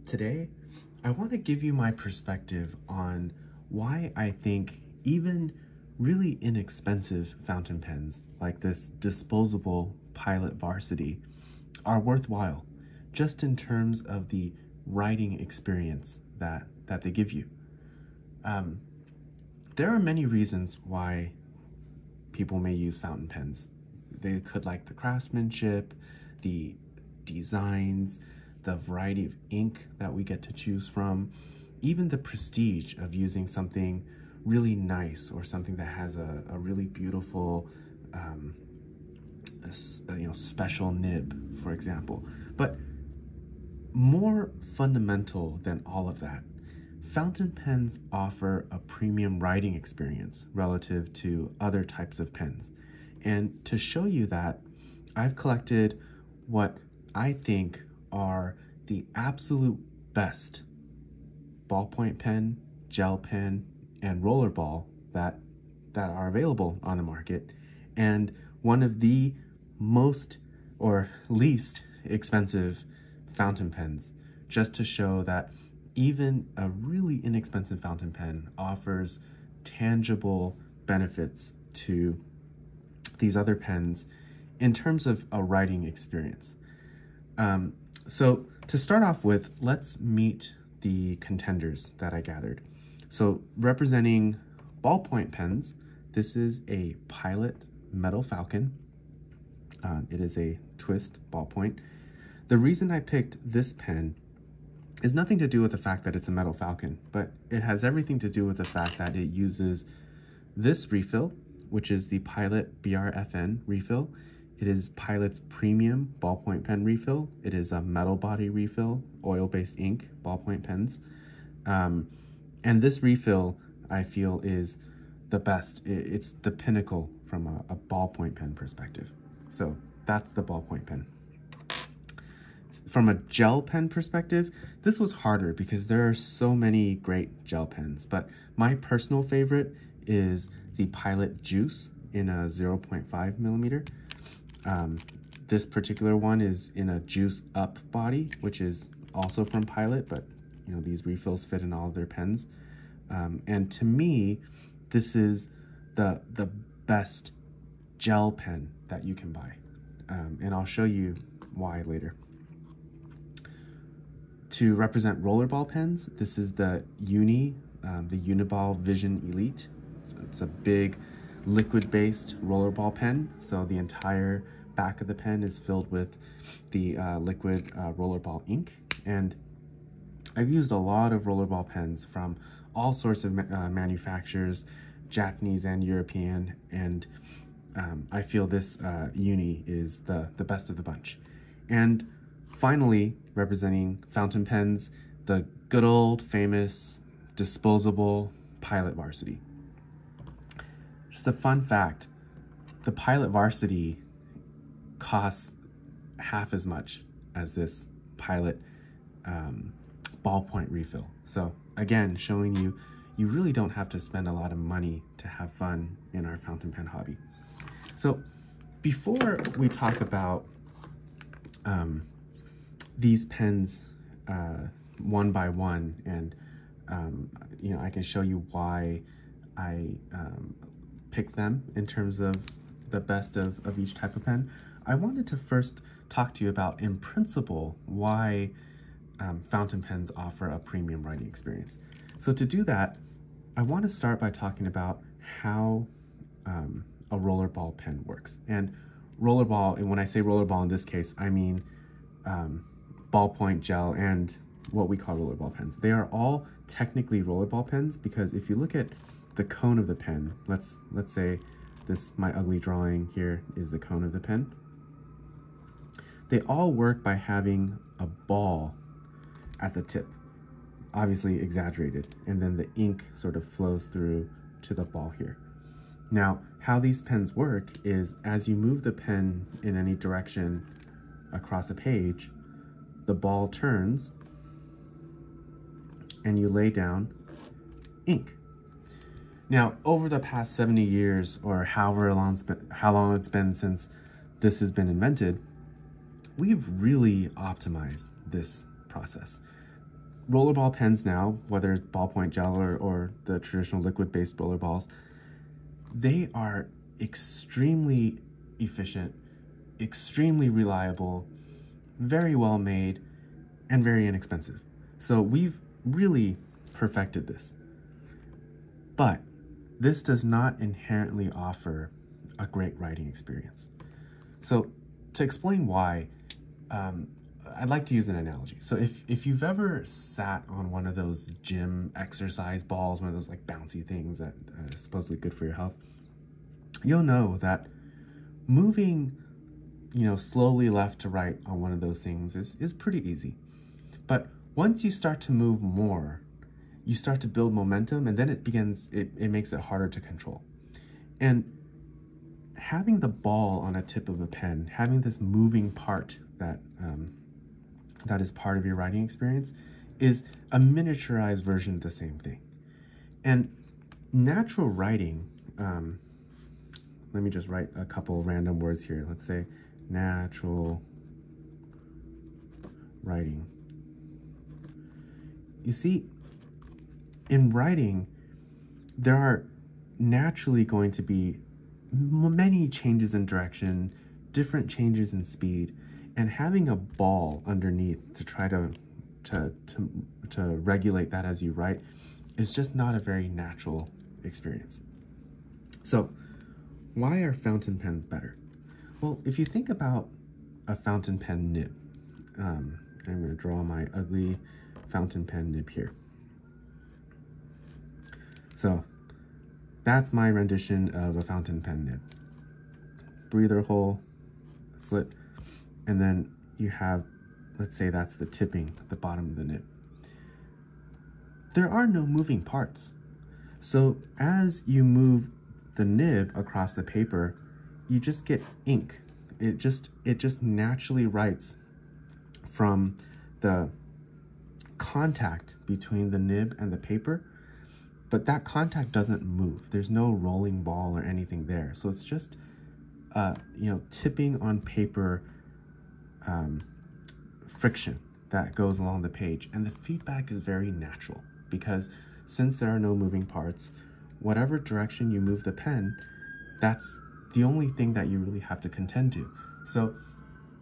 Today, I want to give you my perspective on why I think even really inexpensive fountain pens like this disposable Pilot Varsity are worthwhile, just in terms of the writing experience that they give you. There are many reasons why people may use fountain pens. They could like the craftsmanship, the designs, the variety of ink that we get to choose from, even the prestige of using something really nice or something that has a really beautiful special nib, for example. But more fundamental than all of that, fountain pens offer a premium writing experience relative to other types of pens. And to show you that, I've collected what I think are the absolute best ballpoint pen, gel pen, and rollerball that are available on the market, and one of the most or least expensive fountain pens, just to show that even a really inexpensive fountain pen offers tangible benefits to these other pens in terms of a writing experience. So to start off with, let's meet the contenders that I gathered. So representing ballpoint pens, this is a Pilot Metal Falcon. It is a twist ballpoint. The reason I picked this pen is nothing to do with the fact that it's a Metal Falcon, but it has everything to do with the fact that it uses this refill, which is the Pilot BRFN refill. It is Pilot's premium ballpoint pen refill. It is a metal body refill, oil-based ink ballpoint pens. And this refill, I feel, is the best. It's the pinnacle from a ballpoint pen perspective. So that's the ballpoint pen. From a gel pen perspective, this was harder because there are so many great gel pens, but my personal favorite is the Pilot Juice in a 0.5 millimeter. This particular one is in a Juice Up body, which is also from Pilot, but you know, these refills fit in all of their pens. And to me, this is the best gel pen that you can buy. And I'll show you why later. To represent rollerball pens, this is the Uni Vision Elite. So it's a big liquid-based rollerball pen. So the entire back of the pen is filled with the liquid rollerball ink. And I've used a lot of rollerball pens from all sorts of manufacturers, Japanese and European, and I feel this Uni is the best of the bunch. And finally, representing fountain pens, the good old famous disposable Pilot Varsity. Just a fun fact, the Pilot Varsity costs half as much as this Pilot ballpoint refill. So again, showing you really don't have to spend a lot of money to have fun in our fountain pen hobby. So before we talk about these pens one by one, and you know, I can show you why I picked them in terms of the best of each type of pen, I wanted to first talk to you about, in principle, why fountain pens offer a premium writing experience. So to do that, I want to start by talking about how a rollerball pen works. And rollerball, and when I say rollerball in this case, I mean ballpoint, gel, and what we call rollerball pens. They are all technically rollerball pens because if you look at the cone of the pen, let's say this, my ugly drawing here is the cone of the pen. They all work by having a ball at the tip, obviously exaggerated, and then the ink sort of flows through to the ball here. Now, how these pens work is as you move the pen in any direction across a page, the ball turns and you lay down ink. Now, over the past 70 years, or how long it's been since this has been invented, we've really optimized this process. rollerball pens now, whether it's ballpoint gel or the traditional liquid-based rollerballs, they are extremely efficient, extremely reliable, very well made, and very inexpensive. So we've really perfected this. But this does not inherently offer a great writing experience. So to explain why, I'd like to use an analogy. So if you've ever sat on one of those gym exercise balls, one of those like bouncy things that is supposedly good for your health, you'll know that moving, slowly left to right on one of those things is pretty easy. But once you start to move more, you start to build momentum, and then it makes it harder to control. And having the ball on a tip of a pen, having this moving part that is part of your writing experience, is a miniaturized version of the same thing. And natural writing, let me just write a couple random words here. Let's say natural writing. You see, in writing, there are naturally going to be many changes in direction, different changes in speed, and having a ball underneath to try to regulate that as you write is just not a very natural experience. So why are fountain pens better? Well, if you think about a fountain pen nib, I'm going to draw my ugly fountain pen nib here. So that's my rendition of a fountain pen nib. Breather hole, slit, and then you have, let's say that's the tipping at the bottom of the nib. There are no moving parts. So as you move the nib across the paper, you just get ink. It just naturally writes from the contact between the nib and the paper, but that contact doesn't move. There's no rolling ball or anything there. So it's just, tipping on paper friction that goes along the page. And the feedback is very natural because since there are no moving parts, whatever direction you move the pen, that's the only thing that you really have to contend to. So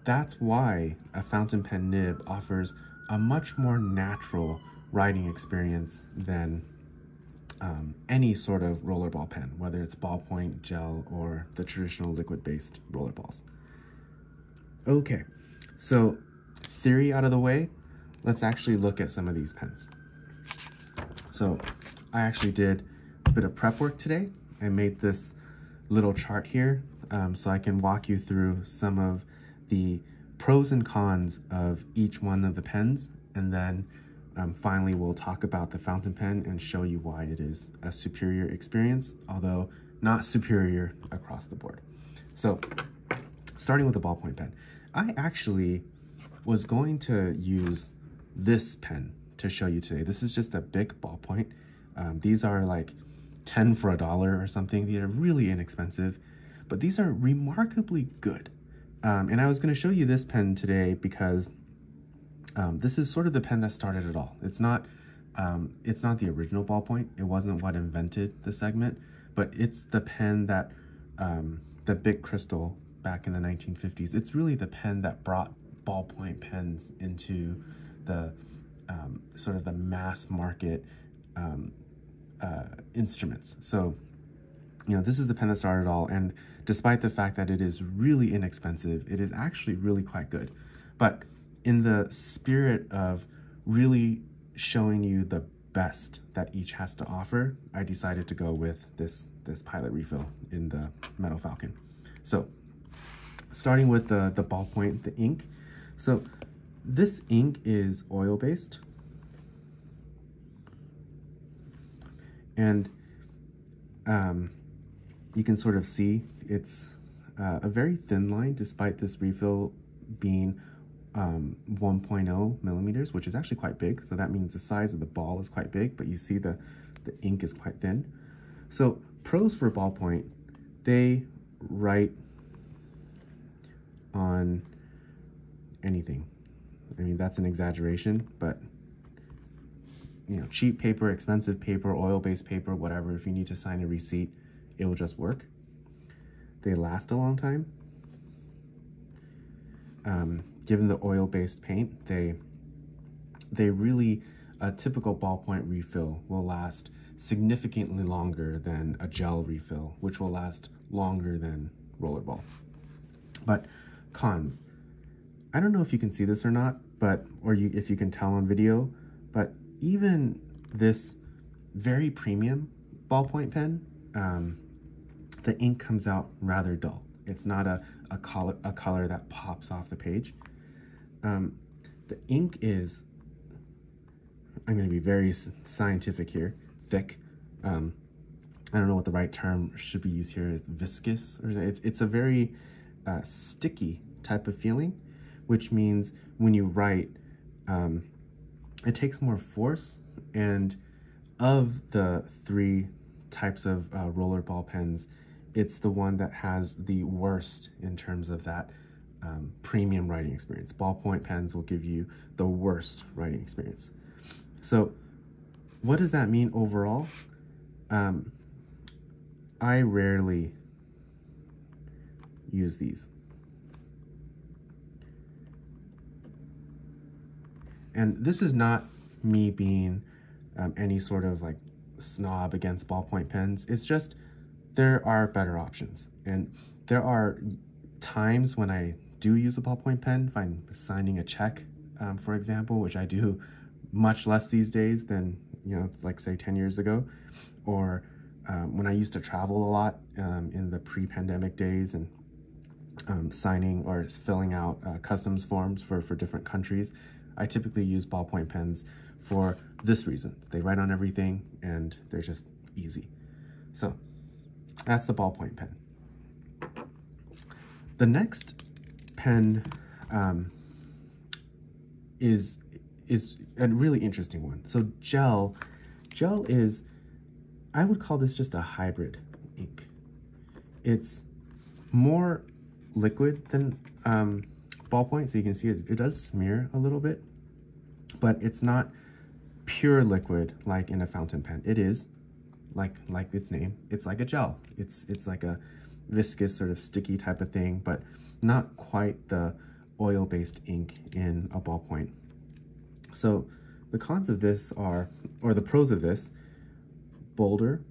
that's why a fountain pen nib offers a much more natural writing experience than any sort of rollerball pen, whether it's ballpoint, gel, or the traditional liquid-based rollerballs. Okay, so theory out of the way, let's actually look at some of these pens. So I actually did a bit of prep work today. I made this little chart here so I can walk you through some of the pros and cons of each one of the pens, and then finally we'll talk about the fountain pen and show you why it is a superior experience, although not superior across the board. So starting with the ballpoint pen, I actually was going to use this pen to show you today. This is just a big ballpoint. These are like 10 for $1 or something. They are really inexpensive, but these are remarkably good. And I was going to show you this pen today because this is sort of the pen that started it all. It's not the original ballpoint. It wasn't what invented the segment, but it's the pen that the Bic Crystal back in the 1950s. It's really the pen that brought ballpoint pens into the sort of the mass market instruments. So, this is the pen that started it all, and despite the fact that it is really inexpensive, it is actually really quite good. But in the spirit of really showing you the best that each has to offer, I decided to go with this pilot refill in the Metal Falcon. So starting with the ballpoint, the ink. So this ink is oil-based. And you can sort of see it's a very thin line, despite this refill being 1.0 millimeters, which is actually quite big. So that means the size of the ball is quite big, but you see the ink is quite thin. So pros for ballpoint, they write on anything. I mean, that's an exaggeration, but cheap paper, expensive paper, oil-based paper, whatever. If you need to sign a receipt, it will just work. They last a long time. Given the oil-based paint, they really, a typical ballpoint refill will last significantly longer than a gel refill, which will last longer than rollerball. But cons. I don't know if you can see this or not, if you can tell on video, but even this very premium ballpoint pen, the ink comes out rather dull. It's not a color that pops off the page. The ink is, I'm going to be very scientific here, thick. I don't know what the right term should be used here. It's viscous, or it's a very sticky type of feeling, which means when you write, it takes more force. And of the 3 types of rollerball pens, it's the one that has the worst in terms of that premium writing experience. Ballpoint pens will give you the worst writing experience. So what does that mean overall? I rarely use these. And this is not me being any sort of like snob against ballpoint pens. It's just there are better options. And there are times when I do use a ballpoint pen, if I'm signing a check, for example, which I do much less these days than, like say 10 years ago, or when I used to travel a lot in the pre-pandemic days and signing or filling out customs forms for different countries, I typically use ballpoint pens for this reason. They write on everything and they're just easy. So that's the ballpoint pen. The next pen is a really interesting one. So gel is, I would call this just a hybrid ink. It's more liquid than ballpoint, so you can see it does smear a little bit, but it's not pure liquid like in a fountain pen. It is, like its name, it's like a gel. It's like a viscous sort of sticky type of thing, but not quite the oil-based ink in a ballpoint. So the cons of this are, or the pros of this, bolder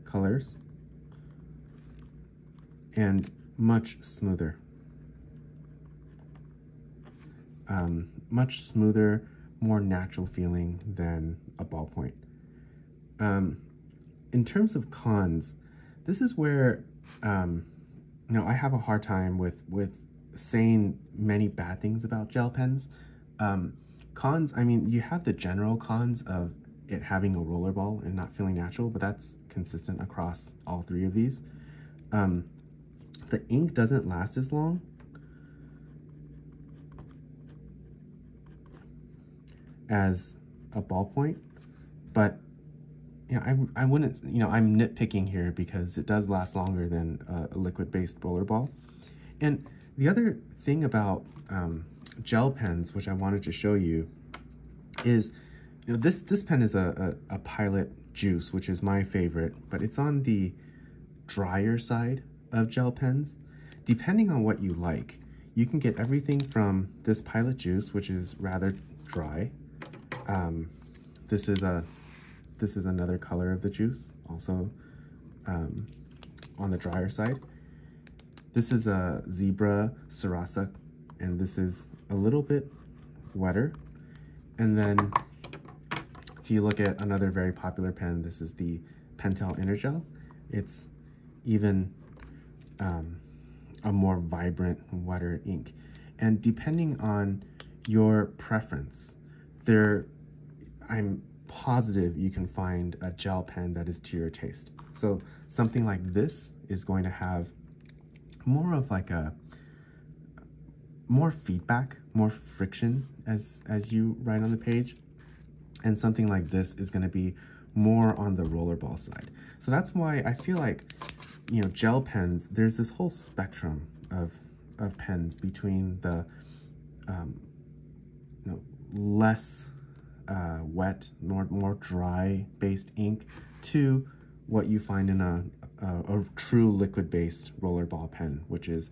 colors and much smoother. Much smoother, more natural feeling than a ballpoint. In terms of cons, this is where I have a hard time with saying many bad things about gel pens. Cons, I mean, you have the general cons of it having a rollerball and not feeling natural, but that's consistent across all 3 of these. The ink doesn't last as long. As a ballpoint, but I wouldn't, I'm nitpicking here because it does last longer than a liquid-based rollerball. And the other thing about gel pens, which I wanted to show you, is this pen is a Pilot Juice, which is my favorite, but it's on the drier side of gel pens. Depending on what you like, you can get everything from this Pilot Juice, which is rather dry. This is another color of the juice, also on the drier side. This is a Zebra Sarasa, and this is a little bit wetter. And then if you look at another very popular pen, this is the Pentel Intergel. It's even a more vibrant, wetter ink. And depending on your preference, I'm positive you can find a gel pen that is to your taste. So something like this is going to have more of like more feedback, more friction as you write on the page. And something like this is going to be more on the rollerball side. So that's why I feel like, gel pens, there's this whole spectrum of pens between the less wet, more dry based ink to what you find in a true liquid based rollerball pen, which is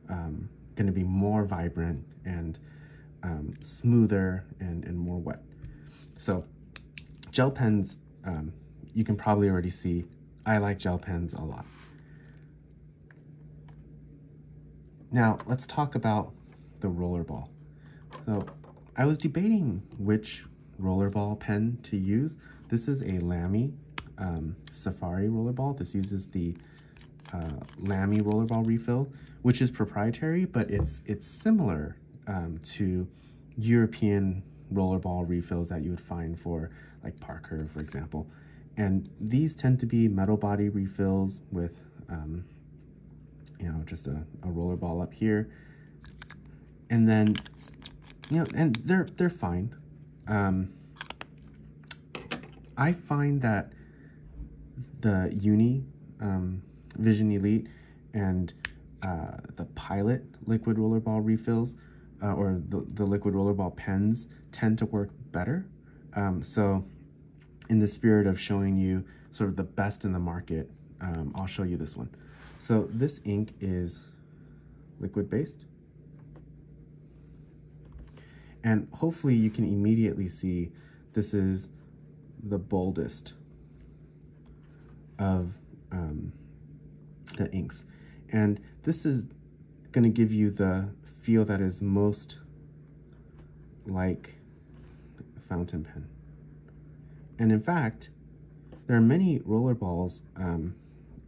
going to be more vibrant and smoother and more wet. So gel pens, you can probably already see I like gel pens a lot. Now let's talk about the rollerball. So I was debating which rollerball pen to use. This is a Lamy Safari rollerball. This uses the Lamy rollerball refill, which is proprietary, but it's similar to European rollerball refills that you would find for like Parker, for example. And these tend to be metal body refills with you know, just a rollerball up here, and then you know, and they're fine. I find that the Uni Vision Elite and the Pilot liquid rollerball refills or the liquid rollerball pens tend to work better. So in the spirit of showing you sort of the best in the market, I'll show you this one. So this ink is liquid based, and hopefully you can immediately see this is the boldest of the inks, and this is going to give you the feel that is most like a fountain pen. And in fact, there are many rollerballs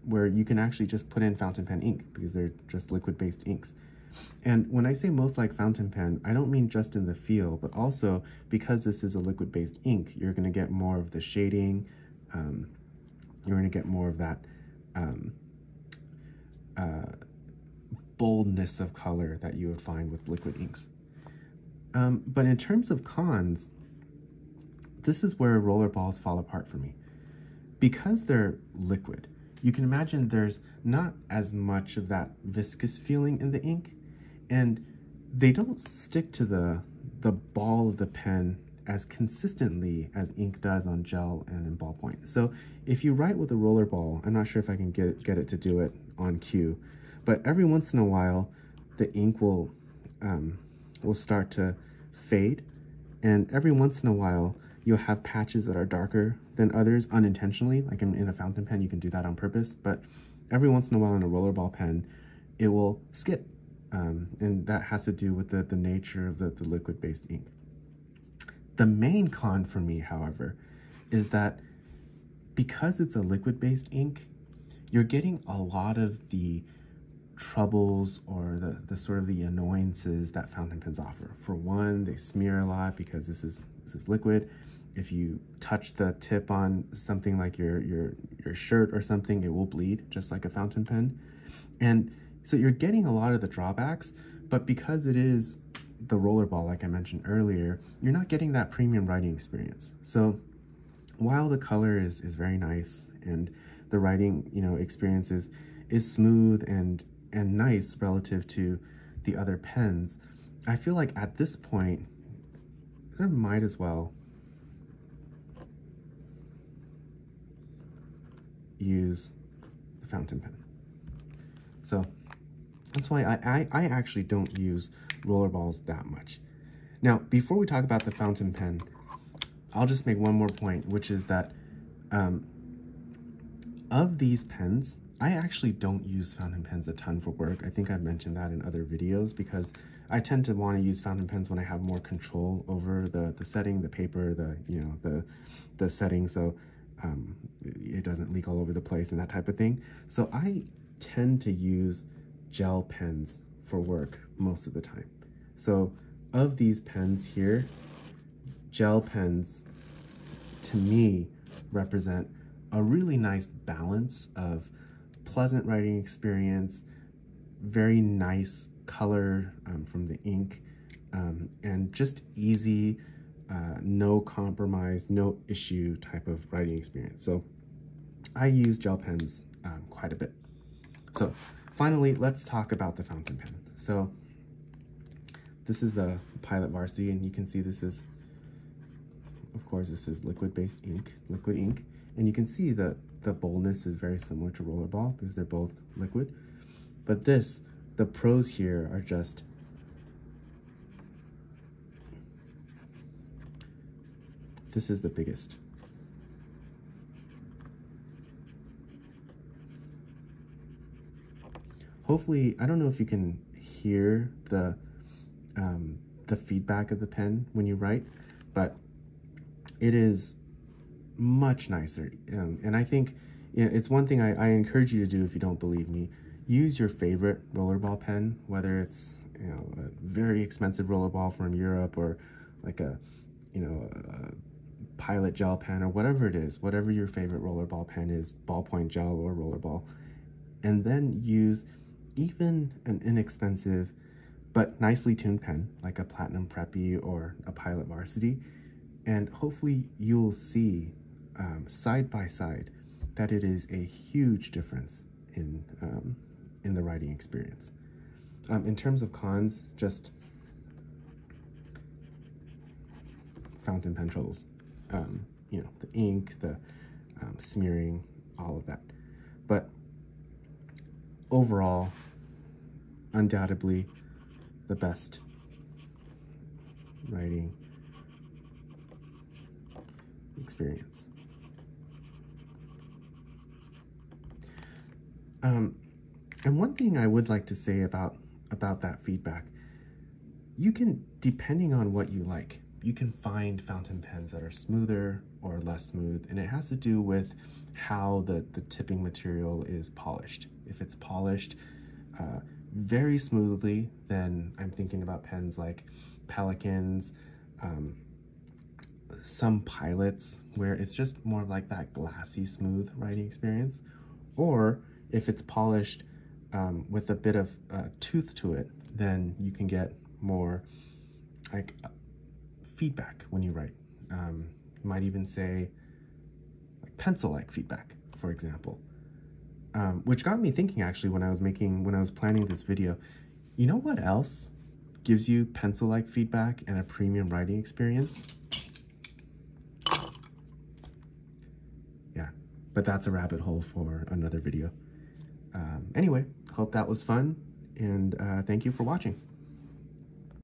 where you can actually just put in fountain pen ink because they're just liquid-based inks. And when I say most like fountain pen, I don't mean just in the feel, but also because this is a liquid-based ink, you're going to get more of the shading, you're going to get more of that boldness of color that you would find with liquid inks. But in terms of cons, this is where rollerballs fall apart for me. Because they're liquid, you can imagine there's not as much of that viscous feeling in the ink, and they don't stick to the ball of the pen as consistently as ink does on gel and in ballpoint. So if you write with a rollerball, I'm not sure if I can get it to do it on cue, but every once in a while, the ink will start to fade, and every once in a while, you'll have patches that are darker than others unintentionally. Like in a fountain pen, you can do that on purpose, but every once in a while in a rollerball pen, it will skip. And that has to do with the nature of the liquid-based ink. The main con for me, however, is that because it's a liquid-based ink, you're getting a lot of the troubles or the sort of the annoyances that fountain pens offer. For one, they smear a lot because this is liquid. If you touch the tip on something like your shirt or something, it will bleed just like a fountain pen. And so you're getting a lot of the drawbacks, but because it is the rollerball, like I mentioned earlier, you're not getting that premium writing experience. So while the color is very nice and the writing, you know, experience is smooth and nice relative to the other pens, I feel like at this point, I might as well use the fountain pen. So that's why I actually don't use rollerballs that much. Now, before we talk about the fountain pen, I'll just make one more point, which is that of these pens, I actually don't use fountain pens a ton for work. I think I've mentioned that in other videos because I tend to want to use fountain pens when I have more control over the setting, the paper, the setting, so it doesn't leak all over the place and that type of thing. So I tend to use gel pens for work most of the time. So of these pens here, gel pens to me represent a really nice balance of pleasant writing experience, very nice color from the ink, and just easy, no compromise, no issue type of writing experience. So I use gel pens quite a bit. So finally, let's talk about the fountain pen. So this is the Pilot Varsity, and you can see this is of course, this is liquid-based ink, liquid ink, and you can see that the boldness is very similar to rollerball because they're both liquid. But this, the pros here are just this is the biggest. Hopefully, I don't know if you can hear the feedback of the pen when you write, but it is much nicer. And I think it's one thing I encourage you to do if you don't believe me. Use your favorite rollerball pen, whether it's a very expensive rollerball from Europe or like a a Pilot gel pen or whatever it is, whatever your favorite rollerball pen is, ballpoint gel or rollerball, and then use even an inexpensive but nicely tuned pen like a Platinum Preppy or a Pilot Varsity, and hopefully you'll see side by side that it is a huge difference in the writing experience. In terms of cons, just fountain pen troubles. The ink, the smearing, all of that. But overall, undoubtedly the best writing experience. And one thing I would like to say about that feedback, you can, depending on what you like, you can find fountain pens that are smoother or less smooth, and it has to do with how the tipping material is polished. If it's polished very smoothly, then I'm thinking about pens like Pelicans, some Pilots, where it's just more like that glassy smooth writing experience. Or if it's polished with a bit of tooth to it, then you can get more like feedback when you write. You might even say like pencil-like feedback, for example, which got me thinking actually when I was planning this video. You know what else gives you pencil-like feedback and a premium writing experience? Yeah, but that's a rabbit hole for another video. Anyway, hope that was fun, and thank you for watching.